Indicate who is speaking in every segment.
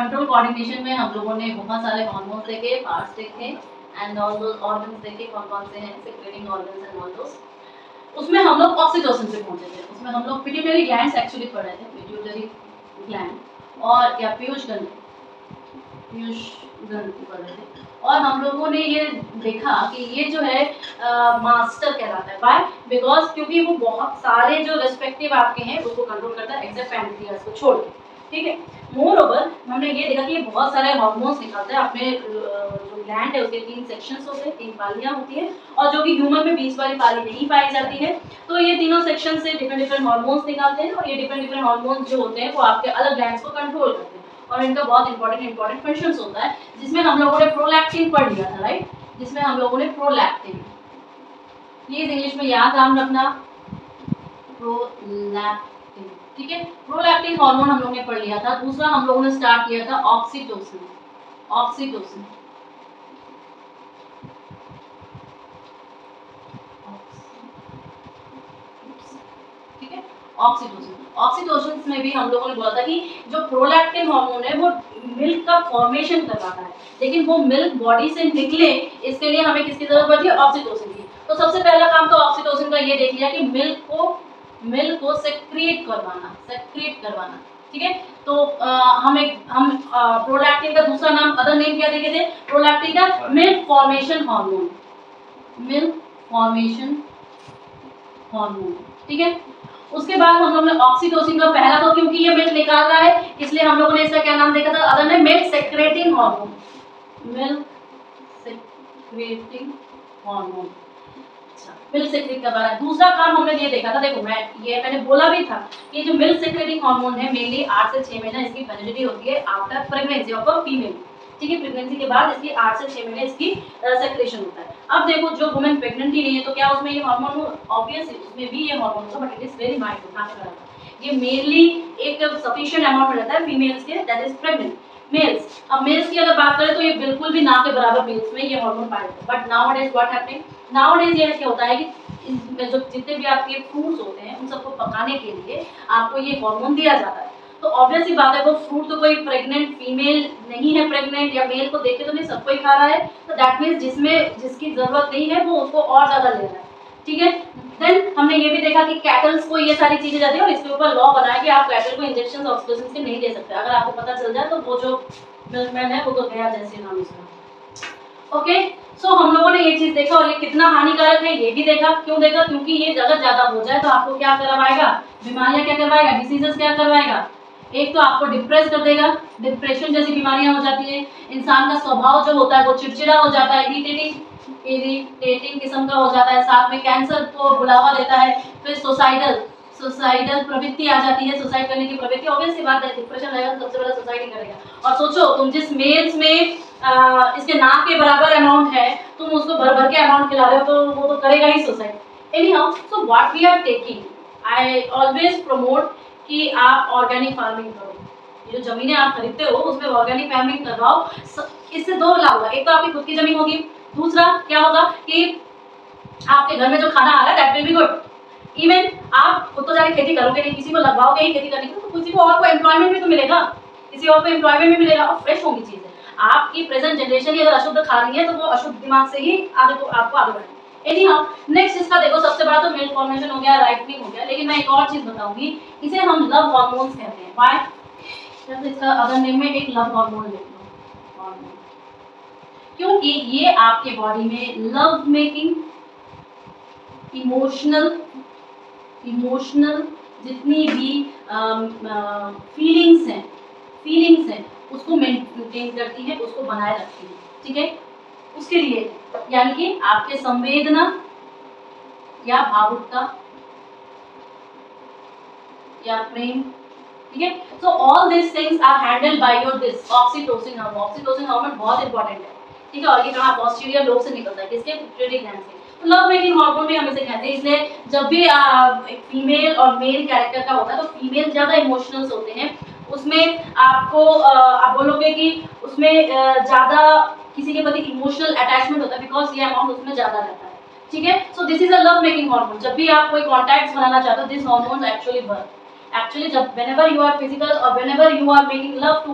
Speaker 1: Control coordination में हम लोगों ने बहुत सारे हार्मोन्स देखे, पार्ट्स देखे एंड ऑल दोस ऑर्गन्स देखे, कौन कौन से हैं secreting organs and all those. उसमें हम लोग ऑक्सीटोसिन पे पहुंचे थे। उसमें हम लोग पिट्यूटरी ग्लैंड्स एक्चुअली पढ़ रहे थे, पिट्यूटरी ग्लैंड और क्या पीयूष ग्रंथि पढ़ रहे थे। और हम लोगों ने ये देखा कि ये जो है मास्टर कहलाता है। व्हाई? बिकॉज क्योंकि वो बहुत सारे जो रेस्पेक्टिव आपके हैं उसको कंट्रोल करता है एक्सेप्ट पैनक्रियास को छोड़ के, ठीक है। मोर ओवर हमने ये देखा कि ये बहुत सारे हार्मोन्स निकालता है। अपने जो ग्लैंड है उसके 3 सेक्शंस होते हैं, 3 पालियां होती है, और जो कि ह्यूमन में 20 वाली पाली नहीं पाई जाती है। तो ये तीनों सेक्शन से डिफरेंट हार्मोन्स निकालते हैं, और ये डिफरेंट हार्मोन्स जो होते हैं वो आपके अलग ग्लैंड्स को कंट्रोल करते हैं, और इनका बहुत इंपॉर्टेंट फंक्शंस होता है, जिसमें हम लोगों ने प्रोलैक्टिन पढ़ लिया था, राइट। जिसमें हम लोगों ने प्रोलैक्टिन, प्लीज इंग्लिश में याद नाम रखना, प्रोलैक्टिन, ठीक है। प्रोलैक्टिन हार्मोन हम लोगों ने पढ़ लिया था। दूसरा हम लोगों ने स्टार्ट किया था ऑक्सीटोसिन, ऑक्सीटोसिन, ठीक है। ऑक्सीटोसिन, ऑक्सीटोसिन में भी हम लोगों ने बोला था कि जो प्रोलैक्टिन हार्मोन है वो मिल्क का फॉर्मेशन करवाता है, लेकिन वो मिल्क बॉडी से निकले इसके लिए हमें किसकी जरूरत पड़ती है? ऑक्सीटोसिन की। तो सबसे पहला काम तो ऑक्सीटोसिन का ये देख लिया कि मिल्क को सेक्रिएट करवाना, ठीक है। तो हम प्रोलैक्टिन का दूसरा नाम, अदर नेम क्या देखे थे? प्रोलैक्टिन का milk formation hormone, milk formation hormone, ठीक है। उसके बाद हम लोगों ने ऑक्सीटोसिन का पहला, तो क्योंकि ये मिल्क निकाल रहा है इसलिए हम लोगों ने इसका क्या नाम देखा था? अदर ने milk secreting hormone, milk secreting hormone, अच्छा मिल्क सेक्रेट कर रहा है। दूसरा काम हमने ये देखा था, देखो मैंने बोला भी था कि जो मिल्क सेक्रेटिंग हार्मोन है मेनली 8 से 6 महीना इसकी वैलिडिटी होती है after pregnancy of a female, ठीक है। प्रेगनेंसी के बाद इसकी 8 से 6 महीने इसकी सेक्रेशन होता है। अब देखो जो वुमेन प्रेग्नेंट ही नहीं है तो क्या उसमें ये हार्मोन ऑब्वियसली उसमें भी ये हार्मोन होगा, but it is very minor. ये मेनली एक सफिशिएंट अमाउंट में रहता है फीमेल्स के, दैट इज प्रेग्नेंट मेल्स। अब मेल्स की अगर बात करें तो ये बिल्कुल भी ना के बराबर मेल्स में ये हार्मोन पाया जाता है। But nowadays what happening, nowadays ये क्या होता है कि जो जितने भी आपके फ्रूट्स होते हैं उन सबको पकाने के लिए आपको ये हार्मोन दिया जाता है। तो ऑब्वियस ही बात है वो फ्रूट तो कोई प्रेग्नेंट फीमेल नहीं है, प्रेग्नेंट या मेल को देख के तो नहीं सबको ही खा रहा है, तो दैट मींस जिसकी जरूरत नहीं है वो उसको और ज्यादा ले रहा है, ठीक है। देन हमने ये भी देखा कि कैटल्स को ये सारी चीजें जाती है, और इसके ऊपर लॉ बनाया कि आप कैटल को इंजेक्शन ऑक्सीटोसिन के नहीं दे सकते। अगर आपको पता चल जाए तो वो जो मिल्कमैन है वो तो गया जैसे नाम उसका, ओके। सो हम लोगों ने ये चीज देखा, और ये कितना हानिकारक है ये भी देखा। क्यों देखा? क्योंकि ये अगर ज्यादा हो जाए तो आपको क्या करवाएगा? बीमारियां क्या करवाएगा? डिसीजेस क्या करवाएगा? एक तो आपको डिप्रेस कर देगा, डिप्रेशन जैसी बीमारियां हो जाती है। इंसान का स्वभाव जो होता है वो चिड़चिड़ा हो जाता है, इरिटेटिंग किस्म का हो जाता है, साथ में कैंसर को बुलावा देता है। फिर सुसाइडल प्रवृत्ति आ जाती है, सुसाइड करने की प्रवृत्ति। ऑब्वियस सी बात है, डिप्रेशन रहेगा तो सबसे पहले सुसाइड ही करेगा। और सोचो तुम जिस मेल्स में इसके नाक के बराबर अमाउंट है, तुम उसको भर भर के अमाउंट खिला रहे हो तो वो तो करेगा ही suicide. Anyhow, so what we are taking, I always promote कि आप ऑर्गेनिक फार्मिंग करो। ये जो जमीनें आप खरीदते हो उसमें ऑर्गेनिक फार्मिंग करवाओ। इससे दो लाभ होगा, एक तो आपकी खुद की जमीन होगी, दूसरा क्या होगा कि आपके घर में जो खाना आ रहा है that will be good. Even आप खुद तो जाके खेती करोगे नहीं, किसी को लगवाओगे ही खेती करने के लिए, तो किसी को और को एम्प्लॉयमेंट भी तो मिलेगा, किसी और को एम्प्लॉयमेंट भी मिलेगा, और फ्रेश होंगी चीजें। आपकी प्रेजेंट जनरेशन ही अगर अशुद्ध खा रही है तो वो अशुद्ध दिमाग से ही आगे को आपको आगे बढ़ेगा। एनीहाउ, नेक्स्ट इसका देखो सबसे बड़ा तो मिल्क फॉर्मेशन हो गया, राइपनिंग हो गया, लेकिन मैं एक और चीज बताऊंगी, इसे हम लव हार्मोन्स कहते हैं। व्हाई? जब इसका अदर नेम में एक लव हार्मोन लिख लो, हार्मोन, क्योंकि ये आपके बॉडी में लव मेकिंग, इमोशनल जितनी भी फीलिंग्स हैं उसको मेंटेन करती है, उसको बनाए रखती है, ठीक है। उसके लिए यानी कि आपके संवेदना या भावुकता या प्रेम, ठीक है। So all this things are handled by your this oxytocin hormone. Oxytocin hormone बहुत इंपॉर्टेंट है, ठीक है। और ये कहाँ? पोस्टीरियर लोब से निकलता है, किसके? पिट्यूटरी ग्लैंड से। तो लव मेकिंग हार्मोन भी हम इसे कहते हैं। इसलिए जब भी एक फीमेल और मेल कैरेक्टर का होता है तो फीमेल ज्यादा इमोशनल्स होते हैं, उसमें आपको आप बोलोगे कि उसमें ज्यादा किसी के प्रति इमोशनल अटैचमेंट होता है, बिकॉज ये अमाउंट उसमें ज्यादा रहता है, ठीक है। So this is a love making hormone. जब भी आप कोई कॉन्टैक्ट्स बनाना चाहते हो this hormone actually work. Actually जब whenever you are physical or whenever you are making love to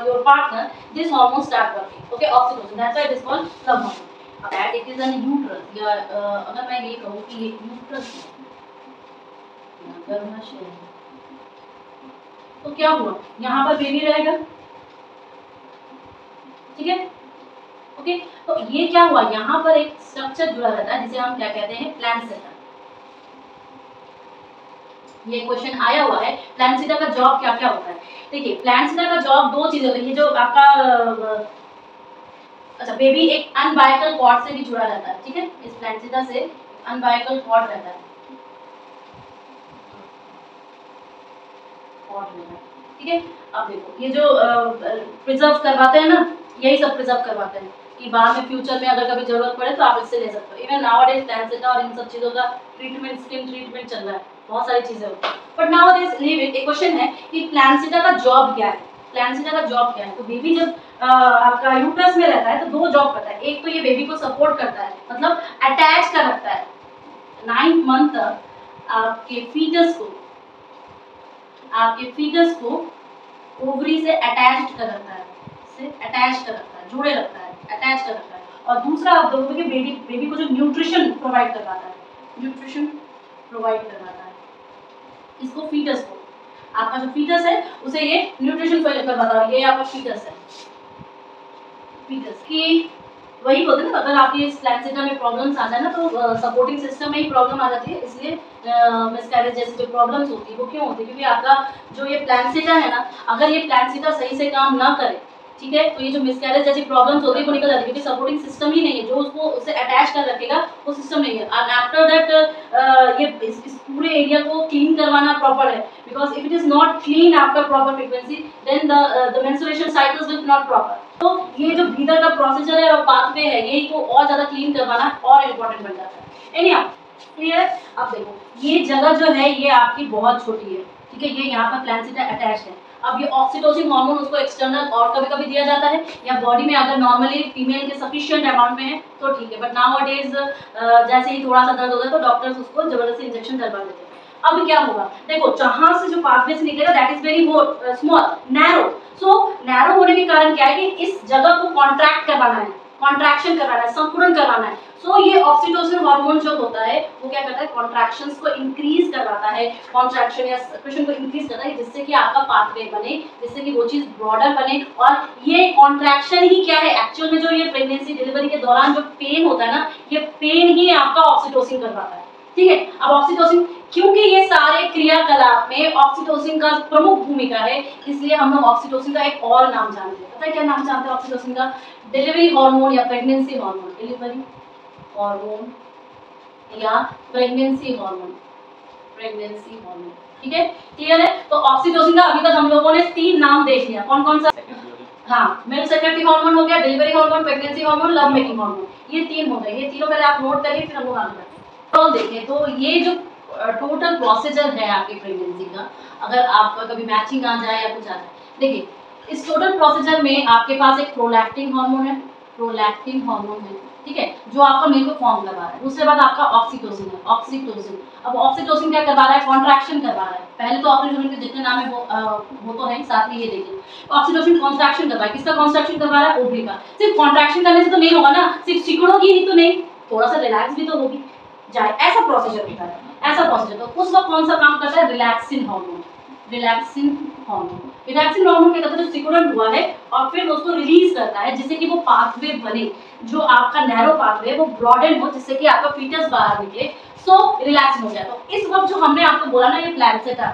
Speaker 1: your partner, this hormone start working. Okay, oxytocin. That's why it is called love hormone. That it is an uterus. या अगर मैं ये कहूँ कि ये uterus गर्भाशय है, तो क्या हुआ? यहाँ पर बेबी रहेगा, ठीक है? ओके, तो ये क्या हुआ? यहाँ पर एक स्ट्रक्चर जुड़ा रहता है जिसे हम क्या कहते हैं? प्लासेंटा। ये क्वेश्चन आया हुआ है, प्लासेंटा का जॉब क्या क्या होता है? देखिए, प्लासेंटा का जॉब दो चीजें होती है। ये जो आपका अच्छा बेबी एक अनबाइकल कॉर्ड से भी जुड़ा रहता है, ठीक है? इस प्लासेंटा से अनबाइकल कॉर्ड रहता है, ठीक है? अब देखो, ये जो प्रिजर्व करवाते हैं ना, यही सब प्रिजर्व करवाते हैं कि बाद में फ्यूचर में अगर कभी जरूरत पड़े तो आप इससे ले सकते हो। इवन नाउअडेज प्लासेंटा और इन सब चीजों का ट्रीटमेंट, स्किन ट्रीटमेंट चल रहा है, बहुत सारी चीजें होती हैं। बट नाउअडेज एक क्वेश्चन है कि प्लासेंटा का जॉब क्या है? प्लासेंटा का जॉब क्या है? तो बेबी जब आपका यूट्रस में रहता है तो दो जॉब करता है। एक तो ये बेबी को सपोर्ट करता है, मतलब अटैच कर रखता है 9th मंथ तक आपके फीटस को ओवरी से अटैच्ड कर रखता है, जुड़े रखता है, अटैच कर रखता है। और दूसरा आप देखोगे कि बेबी को जो न्यूट्रिशन प्रोवाइड करवाता है इसको फीटस को, आपका जो फीटस है उसे ये न्यूट्रिशन करवाता है। ये आपका फीटस है, फीटस की वही बोलते हैं ना, अगर आपके इस प्लासेंटा में प्रॉब्लम्स आ जाए ना तो सपोर्टिंग सिस्टम में ही प्रॉब्लम आ जाती है। इसलिए मिसकैरेज जैसी जो प्रॉब्लम्स होती है वो क्यों होती है? क्योंकि आपका जो ये प्लासेंटा है ना, अगर ये प्लासेंटा सही से काम ना करे, ठीक है, तो ये जो मिसकैरेज जैसी प्रॉब्लम्स होती है वो निकल जाती है, क्योंकि सपोर्टिंग सिस्टम ही नहीं है जो उसको उससे अटैच कर रखेगा, वो सिस्टम नहीं है। एंड आफ्टर दैट ये इस पूरे एरिया को क्लीन करवाना प्रॉपर है, because if it is not clean after proper frequency then the menstruation cycles will not proper. तो ये जो भीतर का प्रोसीजर है और पाथवे है, यही को और ज्यादा क्लीन करवाना और इम्पोर्टेंट बन जाता है। Anyhow clear? अब देखो, ये जगह जो है ये आपकी बहुत छोटी है, ठीक है? ये यहाँ पर प्लासेंटा अटैच्ड है। अब ये ऑक्सीटोसिन हार्मोन उसको एक्सटर्नल और कभी-कभी दिया जाता है, या बॉडी में अगर नॉर्मली फीमेल के सफिशिएंट अमाउंट में है तो ठीक है, बट नाउअडेज जैसे ही थोड़ा सा दर्द होता है तो डॉक्टर्स उसको जबरदस्ती इंजेक्शन डलवा देते हैं। अब क्या होगा? देखो, जहां से जो पाथवे से निकलेगा that is very small, narrow. So narrow होने के कारण क्या है कि इस जगह को कॉन्ट्रैक्ट करवाना है, कॉन्ट्रैक्शन करवाना है, संकुड़न करवाना है। सो ये ऑक्सीटोसिन हार्मोन जो होता है वो क्या करता है? कॉन्ट्रैक्शंस को इंक्रीज करवाता है, कॉन्ट्रैक्शन या सेक्रेशन को इंक्रीज करता है, जिससे कि आपका पाथवे बने, जिससे कि वो चीज ब्रॉडर बने। और ये कॉन्ट्रैक्शन ही क्या है एक्चुअल में? जो ये प्रेगनेंसी डिलीवरी के दौरान जो पेन होता है ना, ये पेन ही आपका ऑक्सीटोसिन करवाता है, ठीक है? अब ऑक्सीटोसिन, क्योंकि ये सारे क्रियाकलाप में ऑक्सीटोसिन का प्रमुख भूमिका है, इसलिए हम लोग ऑक्सीटोसिन का एक और नाम जानते हैं। पता है क्या नाम जानते हैं ऑक्सीटोसिन का? डिलीवरी हार्मोन या प्रेगनेंसी हार्मोन। डिलीवरी हार्मोन या प्रेगनेंसी हार्मोन, ठीक है? क्लियर है? तो ऑक्सीटोसिन का अभी तक हम लोगों ने 3 नाम देख लिया। कौन कौन सा? हाँ, मिल्क सेक्रेटरी हार्मोन हो गया, delivery hormone, pregnancy hormone, love making hormone. ये 3 हो गए। ये तीनों पहले आप नोट करिए, फिर हम लोग आगे बढ़ते हैं। तो देखें, तो ये जो टोटल प्रोसीजर है आपकी प्रेगनेंसी का, अगर आपका कभी मैचिंग आ जाए या कुछ आ जाए, देखिए इस टोटल प्रोसीजर में आपके पास एक प्रोलैक्टिन हार्मोन है, ठीक है, जो आपका मिल्क को फॉर्म करवा रहा है। उसके बाद आपका ऑक्सीटोसिन है, अब ऑक्सीटोसिन क्या करवा रहा है? कॉन्ट्रैक्शन करवा रहा है। पहले तो ऑक्सीटोसिन के जितने नाम है वो तो है, साथ में ये देखिए ऑक्सीटोसिन कॉन्ट्रैक्शन करवा रहा है। किसका कॉन्ट्रैक्शन करवा रहा है? ओवरी का। सिर्फ कॉन्ट्रैक्शन करने से तो नहीं होगा ना, सिर्फ सिकुड़ोगी ही तो नहीं, थोड़ा सा रिलैक्स भी तो होगी जाए, ऐसा प्रोसीजर होता है, ऐसा प्रोसीजर। तो उस वक्त कौन सा काम करता है? रिलैक्सिन हार्मोन क्या करता है? जो सिकुड़न हुआ है और फिर उसको रिलीज करता है, जिससे कि वो पाथवे बने, जो आपका नैरो पाथवे वो ब्रॉडन हो, जिससे कि आपका फीटस बाहर निकले, सो रिलैक्स हो जाए। तो इस वक्त जो हमने आपको बोला ना, ये प्लासेंटा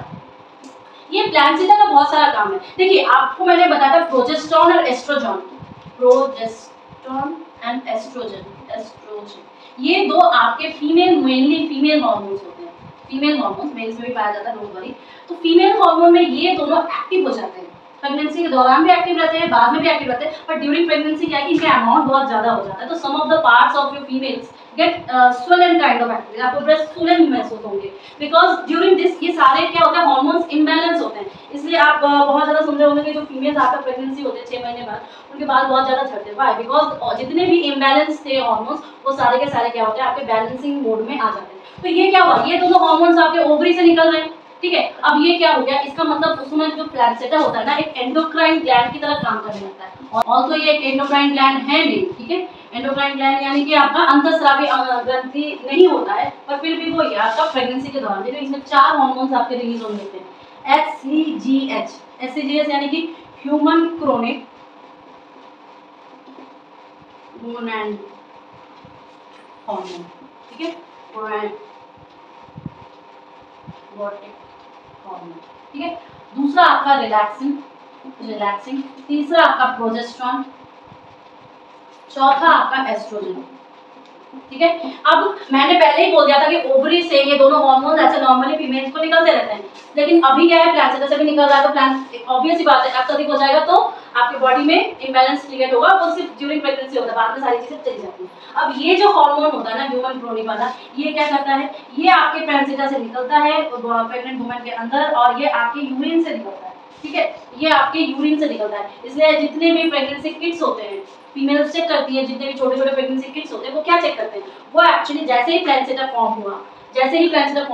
Speaker 1: का बहुत सारा काम है। देखिए, आपको मैंने बताया था प्रोजेस्टेरोन और एस्ट्रोजन, ये दो आपके मेनली फीमेल हार्मोन्स होते हैं। फीमेल हार्मोन्स मेल्स में भी पाया जाता है, डोंट वरी। तो फीमेल हार्मोन में ये दोनों एक्टिव हो जाते हैं, प्रेगनेंसी के दौरान भी एक्टिव रहते हैं, बाद में भी एक्टिव रहते हैं, बट ड्यूरिंग प्रेगनेंसी क्या है कि इनका अमाउंट बहुत ज्यादा हो जाता है। तो some of the parts of your females get swollen kind of activity, आपको ब्रेस्ट swollen महसूस होंगे, बिकॉज ड्यूरिंग दिस ये सारे क्या होता है? हार्मोन्स इम्बैलेंस होते हैं। इसलिए आप बहुत ज्यादा सुन रहे होंगे कि जो फीमेल्स आफ्टर प्रेगनेंसी होते हैं 6 महीने बाद, उनके बाल बहुत ज्यादा झड़ते हैं। व्हाई? बिकॉज जितने भी इम्बैलेंस थे हार्मोन्स, वो सारे के सारे क्या होते हैं? आपके बैलेंसिंग मोड में आ जाते हैं। तो ये क्या हुआ? ये दोनों हार्मोन्स आपके ओवरी से निकल रहे हैं, ठीक है। अब ये क्या हो गया, इसका मतलब उसमें जो प्लासेंटा होता है ना, एक एंडोक्राइन ग्लैंड की तरह काम करने लगता है। और तो ये एक एंडोक्राइन ग्लैंड है नहीं, ठीक है। एंडोक्राइन ग्लैंड यानी कि आपका अंतःस्रावी ग्रंथि नहीं होता है, पर फिर भी वो ये आपका प्रेगनेंसी के दौरान देखो इसमें 4 हार्मोन्स आपके रिलीज होने लगते हैं। HCGH, HCGH यानी कि ह्यूमन क्रोनिक गोनाड हार्मोन, ठीक है, हार्मोन, ठीक है। दूसरा आपका रिलैक्सिंग, तीसरा आपका प्रोजेस्टेरॉन, चौथा आपका एस्ट्रोजन, ठीक है। अब मैंने पहले ही बोल दिया था कि ओवरी से ये दोनों हार्मोन्स ऐसे नॉर्मली फीमेल्स को निकलते रहते हैं, लेकिन अभी क्या है, प्लासेंटा से भी निकल रहा है, तो प्लान ऑब्वियस ही बात है अत्यधिक हो जाएगा तो आपकी बॉडी में इम्बैलेंस क्रिएट होगा, वो सिर्फ ड्यूरिंग प्रेगनेंसी होता है, बाद में सारी चीजें चली जाती हैं। अब ये जो हार्मोन होता है ना ह्यूमन क्रोनिक वाला, ये क्या करता है, ये आपके प्लासेंटा से निकलता है प्रेग्नेंट वुमन के अंदर, और ये आपके यूरिन से निकलता है, ठीक है, ये आपके यूरिन से निकलता है। इसलिए जितने भी प्रेगनेंसी किट्स होते हैं, फीमेल्स चेक करती है, जितने भी छोटे छोटे प्रेगनेंसी किट्स होते हैं वो क्या चेक करते हैं, वो एक्चुअली जैसे ही प्लासेंटा फॉर्म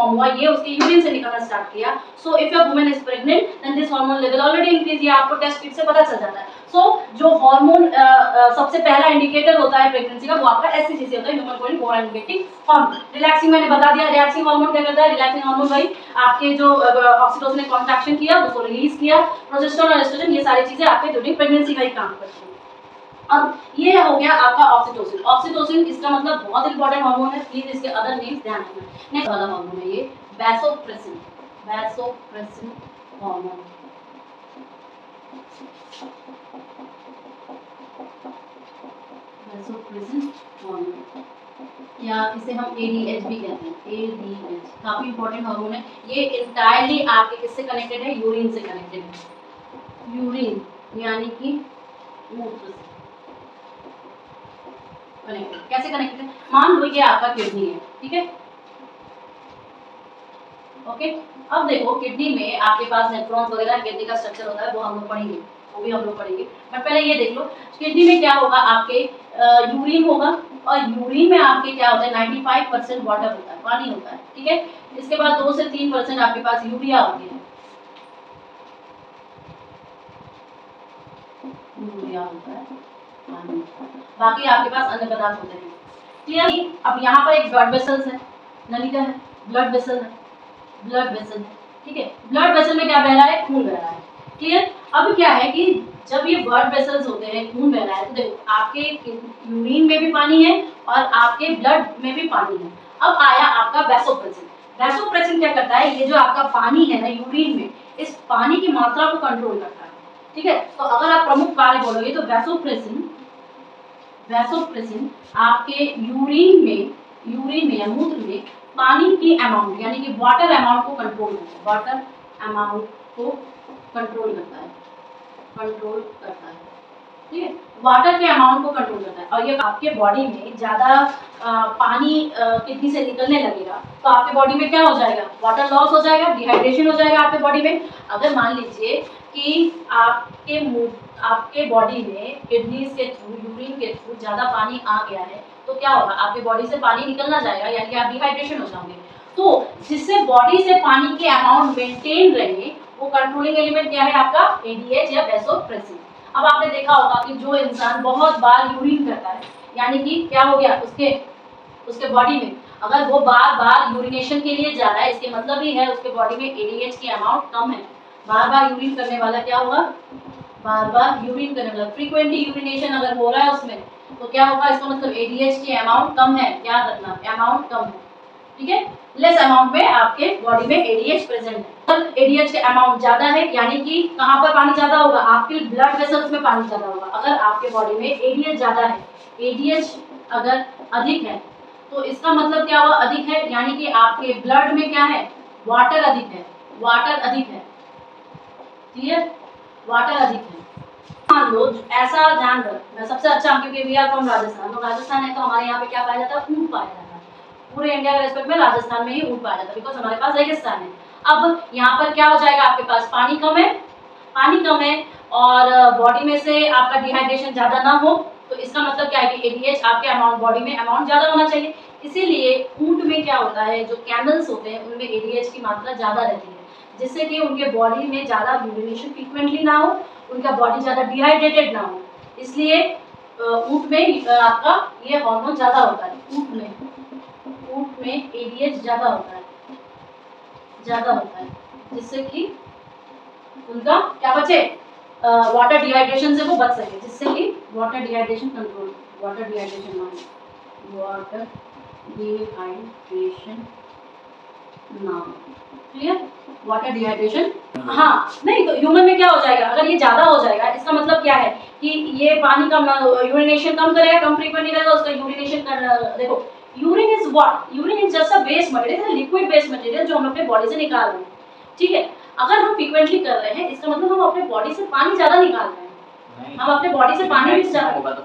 Speaker 1: हुआ, ये उसके यूरिन से निकलना स्टार्ट किया। So if your woman is pregnant then this hormone level already increase, ये आपको टेस्ट किट से पता चल जाता है। सो जो हार्मोन सबसे पहला इंडिकेटर होता है प्रेगनेंसी का, वो आपका HCG होता है, human chronic gonad hormone. Relaxing मैंने बता दिया, रिलैक्सिंग हार्मोन क्या करता है, रिलैक्सिंग हार्मोन भाई आपके जो ऑक्सीटोसिन ने कॉन्ट्रैक्शन किया उसको रिलीज किया, प्रोजेस्टेरॉन और एस्ट्रोजन ये सारी चीजें आपके ड्यूरिंग प्रेगनेंसी का ही काम करती हैं। अब ये हो गया आपका ऑक्सीटोसिन। ऑक्सीटोसिन इसका मतलब बहुत इंपॉर्टेंट हार्मोन है, प्लीज इसके अदर नेम्स ध्यान रखना। नेक्स्ट वाला हार्मोन है ये vasopressin, vasopressin hormone, vasopressin hormone, या इसे हम ADH भी कहते हैं, ADH काफी इंपॉर्टेंट हार्मोन है। ये इंटायरली आपके किससे कनेक्टेड है, यूरिन से कनेक्टेड है, यूरिन यानी कि मूत्र से कनेक्टेड। कैसे कनेक्टेड है, मान लो ये आपका किडनी है, ठीक है, ओके। अब देखो किडनी में आपके पास नेफ्रॉन्स वगैरह किडनी का स्ट्रक्चर होता है, वो हम लोग पढ़ेंगे, वो भी हम लोग पढ़ेंगे, बट पहले ये देख लो किडनी में क्या होगा, आपके यूरिन होगा, और यूरिन में आपके क्या होता है 95% वाटर होता है, पानी होता है, ठीक है। इसके बाद 2 से 3% आपके पास यूरिया होती है, यूरिया होता है, पानी, बाकी आपके पास अन्य पदार्थ होते हैं, क्लियर। अब यहाँ पर एक ब्लड वेसल्स है, नलिका है, ब्लड वेसल है, ब्लड वेसल, ठीक है, ब्लड वेसल में क्या बह रहा है, खून बह रहा है, क्लियर। अब क्या है कि जब ये ब्लड वेसल्स होते हैं, खून बह रहा है, तो देखो आपके यूरिन में भी पानी है और आपके ब्लड में भी पानी है। अब आया आपका वैसोप्रेसिन। वैसोप्रेसिन क्या करता है, ये जो आपका पानी है ना यूरिन में, इस पानी की मात्रा को कंट्रोल करता है, ठीक है। तो अगर आप प्रमुख कार्य बोलोगे तो वैसोप्रेसिन, वैसोप्रेसिन आपके यूरिन में या मूत्र में पानी की अमाउंट यानी कि वाटर अमाउंट को कंट्रोल करता है, वाटर अमाउंट को कंट्रोल करता है, ठीक है, वाटर के अमाउंट को कंट्रोल करता है। और ये आपके बॉडी में ज्यादा पानी किडनी से निकलने लगेगा तो आपके बॉडी में क्या हो जाएगा, वाटर लॉस हो जाएगा, डिहाइड्रेशन हो जाएगा आपके बॉडी में। अगर मान लीजिए कि आपके बॉडी में किडनीज के थ्रू, यूरिन के थ्रू ज्यादा पानी आ गया है तो क्या होगा, आपके बॉडी से पानी निकलना जाएगा, यानी कि आप डिहाइड्रेशन हो जाओगे। तो जिससे बॉडी से पानी के अमाउंट मेंटेन रहे, वो कंट्रोलिंग एलिमेंट क्या है आपका, ADH या वैसोप्रेसिन। अब आपने देखा होगा कि जो इंसान बहुत बार यूरिन करता है, यानी कि क्या हो गया उसके बॉडी में, अगर वो बार बार यूरिनेशन के लिए जा रहा है, इसके मतलब ही है उसके बॉडी में ADH की अमाउंट कम है। बार बार यूरिन करने वाला क्या होगा, बार बार यूरिन करने वाला, फ्रीक्वेंटली यूरिनेशन अगर हो रहा है उसमें, तो क्या होगा, इसका मतलब ADH की अमाउंट कम है, याद रखना अमाउंट कम है, ठीक है, लेस अमाउंट में आपके बॉडी में ADH प्रेजेंट है। अगर ADH का अमाउंट ज्यादा है, यानी कि कहाँ पर पानी ज्यादा होगा, आपके ब्लड वेसल्स में पानी ज्यादा होगा। अगर आपके बॉडी में ADH ज्यादा है, ADH अगर अधिक है, तो इसका मतलब क्या हुआ, अधिक है, यानी कि आपके ब्लड में क्या है, वाटर अधिक है, वाटर अधिक है, क्लियर, वाटर अधिक है। मान लो ऐसा जानवर, मैं सबसे अच्छा, क्योंकि वी आर फ्रॉम राजस्थान, तो राजस्थान है तो हमारे यहाँ पे क्या पाया जाता है, ऊँट पाया जाता है। पूरे इंडिया के रेस्पेक्ट में राजस्थान में ही ऊँट पाया जाता है, बिकॉज हमारे पास रेगिस्तान है। अब यहाँ पर क्या हो जाएगा, आपके पास पानी कम है और बॉडी में से आपका डिहाइड्रेशन ज्यादा ना हो, तो इसका मतलब क्या है कि ADH आपके अमाउंट, बॉडी में अमाउंट ज्यादा होना चाहिए। इसीलिए ऊँट में क्या होता है, जो कैमल्स होते हैं उनमें ADH की मात्रा ज्यादा रहती है, जिससे कि उनके बॉडी में ज़्यादा यूरिनेशन फ्रीक्वेंटली ना हो, उनका बॉडी ज़्यादा डिहाइड्रेटेड ना हो। इसलिए ऊँट में आपका ये हार्मोन ज़्यादा होता है। ऊँट में ADH ज़्यादा होता है, जिससे कि उनका क्या बचे, वाटर डिहाइड्रेशन से वो बच सके, जिससे कि water dehydration control, water dehydration ना, क्लियर, वाटर डिहाइड्रेशन। हाँ नहीं, तो ह्यूमन में क्या हो जाएगा, अगर ये ज्यादा हो जाएगा इसका मतलब क्या है कि ये पानी का यूरिनेशन कम करेगा, कम फ्रीक्वेंटली रहेगा, उसका यूरिनेशन कर, देखो urine is what, urine is just a waste material, liquid waste material जो हम अपने बॉडी से निकाल रहे हैं, ठीक है। अगर हम फ्रीक्वेंटली कर रहे हैं इसका मतलब हम अपने बॉडी से पानी ज्यादा निकाल रहे हैं, हम अपने बॉडी से पानी भी ज्यादा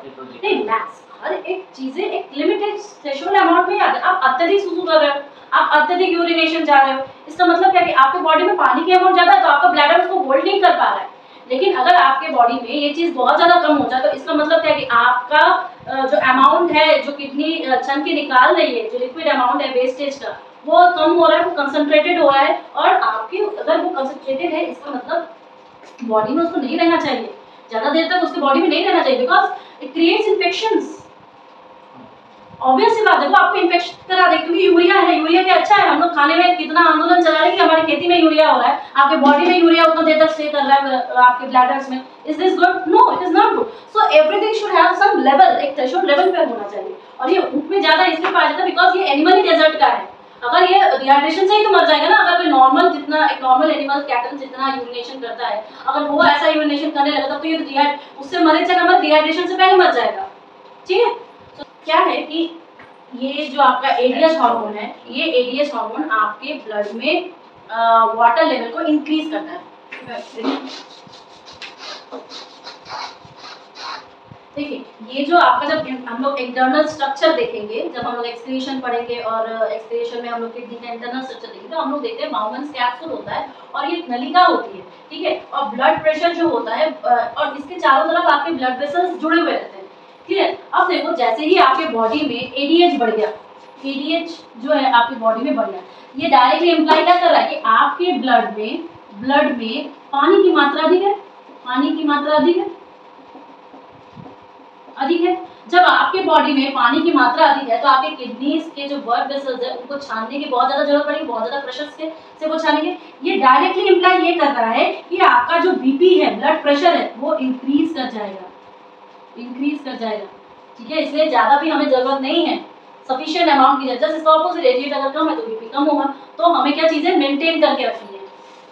Speaker 1: नहीं, मैक्स हर एक चीजें एक लिमिटेड थ्रेशोल्ड अमाउंट में आते हैं। आप अत्यधिक सुसु कर रहे हो, आप अत्यधिक यूरिनेशन जा रहे हो, इसका मतलब क्या कि आपके बॉडी में पानी की अमाउंट ज्यादा है, तो आपका ब्लैडर उसको होल्ड नहीं कर पा रहा है। लेकिन अगर आपके बॉडी में ये चीज बहुत ज्यादा कम हो जाए तो इसका मतलब क्या कि आपका जो अमाउंट है, जो किडनी छन के निकाल रही है, जो लिक्विड अमाउंट है वेस्टेज का, वो कम हो रहा है, वो कंसंट्रेटेड हो रहा है, और आपकी अगर वो कंसंट्रेटेड है इसका मतलब बॉडी में उसको नहीं रहना चाहिए, ज्यादा देर तक उसकी बॉडी में नहीं रहना चाहिए, because it creates infections. Obvious सी बात है, वो आपको इन्फेक्शन करा दे, क्योंकि यूरिया है, यूरिया क्या अच्छा है, हम लोग खाने में कितना आंदोलन चला रहे हैं कि हमारी खेती में यूरिया हो रहा है, आपके बॉडी में यूरिया उतना देर तक स्टे कर रहा है आपके ब्लैडर्स में, is this good? No, it is not good. So everything should have some level, एक थ्रेशोल्ड लेवल पे होना चाहिए, और ये ऊँट में ज्यादा इसलिए पाया जाता है बिकॉज ये एनिमल ही डेजर्ट का है। अगर ये डिहाइड्रेशन से ही तो मर जाएगा ना, अगर कोई नॉर्मल, जितना एक नॉर्मल एनिमल कैटल जितना यूरिनेशन करता है, अगर वो ऐसा यूरिनेशन करने लगता तो ये उससे मरे चाहे मर, डिहाइड्रेशन से पहले मर जाएगा, ठीक है। तो क्या है कि ये जो आपका ADH हार्मोन है, ये ADH हार्मोन आपके ब्लड में वाटर लेवल को इंक्रीज करता है। देखिए, ये जो आपका, जब हम लोग इंटरनल स्ट्रक्चर देखेंगे, जब हम लोग एक्सक्रीशन पढ़ेंगे और एक्सक्रीशन में हम लोग किडनी का इंटरनल स्ट्रक्चर देखेंगे, तो हम लोग देखते हैं बाउमन्स कैप्सूल होता है और ये नलिका होती है, ठीक है, और ब्लड प्रेशर जो होता है, और इसके चारों तरफ आपके ब्लड वेसल्स जुड़े हुए रहते हैं, क्लियर। अब देखो, जैसे ही आपके बॉडी में ADH बढ़ गया, ADH जो है आपकी बॉडी में बढ़ गया, ये डायरेक्टली इंप्लाई क्या कर रहा है कि आपके ब्लड में पानी की मात्रा अधिक है, पानी की मात्रा अधिक है। जब आपके बॉडी में पानी की मात्रा अधिक है तो आपके किडनीज के जो ब्लड वेसल्स है उनको छानने की बहुत ज्यादा जरूरत पड़ेगी, बहुत ज्यादा प्रेशर से वो छानेंगे। ये डायरेक्टली इंप्लाई ये कर रहा है कि आपका जो BP है, ब्लड प्रेशर है, वो इंक्रीज कर जाएगा, ठीक है। इसलिए ज्यादा भी हमें जरूरत नहीं है, सफिशिएंट अमाउंट की, जस्ट इसका ऑपोजिट है, ADH अगर कम है तो BP कम होगा। तो हमें क्या चीजें मेंटेन करके रखनी है,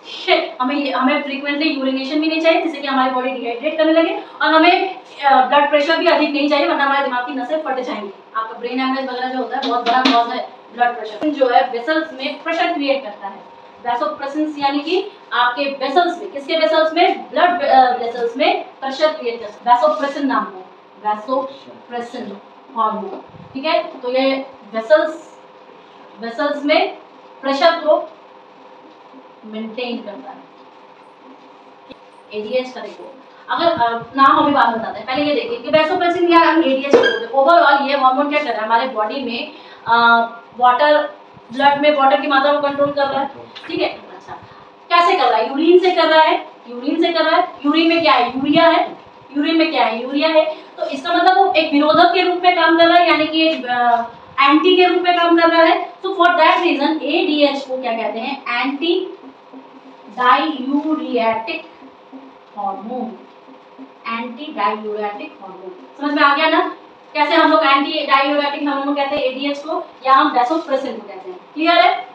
Speaker 1: ठीक है। हमें फ्रीक्वेंटली यूरिनेशन भी नहीं चाहिए जिससे कि हमारी बॉडी डिहाइड्रेट करने लगे, और हमें ब्लड प्रेशर भी अधिक नहीं चाहिए, वरना हमारे दिमाग की नसें फट जाएंगी। आपका ब्रेन हेमरेज वगैरह जो होता है बहुत बड़ा कॉज है ब्लड प्रेशर, जो है वेसल्स में प्रेशर क्रिएट करता है। वैसोप्रेसिन यानी कि आपके वेसल्स में, किसके वेसल्स में, ब्लड वेसल्स में प्रेशर क्रिएट करता है, वैसोप्रेसिन नाम है, वैसोप्रेसिन हार्मोन, ठीक है। तो ये वेसल्स में प्रेशर को मेंटेन करता है। ADH का देखो, अगर नाम अभी बात बताते हैं, पहले ये देखिए कि वैसोप्रेसिन या ADH क्या होता है। ओवरऑल ये हार्मोन क्या कर रहा है, हमारे बॉडी में ब्लड में वाटर की मात्रा को कंट्रोल कर रहा है, ठीक है। अच्छा, कैसे कर रहा है, यूरिन से कर रहा है, यूरिन में क्या है, यूरिया है, तो इसका मतलब वो एक विरोधक के रूप में काम कर रहा है, यानी कि एंटी के रूप में काम कर रहा है। तो फॉर दैट रीजन ADH को क्या कहते हैं, एंटी डायूरियाटिक हार्मोन, समझ में आ गया ना, कैसे हम लोग एंटी डायूरियाटिक हार्मोन कहते हैं ADH को, या हम वैसोप्रेसिन को कहते हैं, क्लियर है।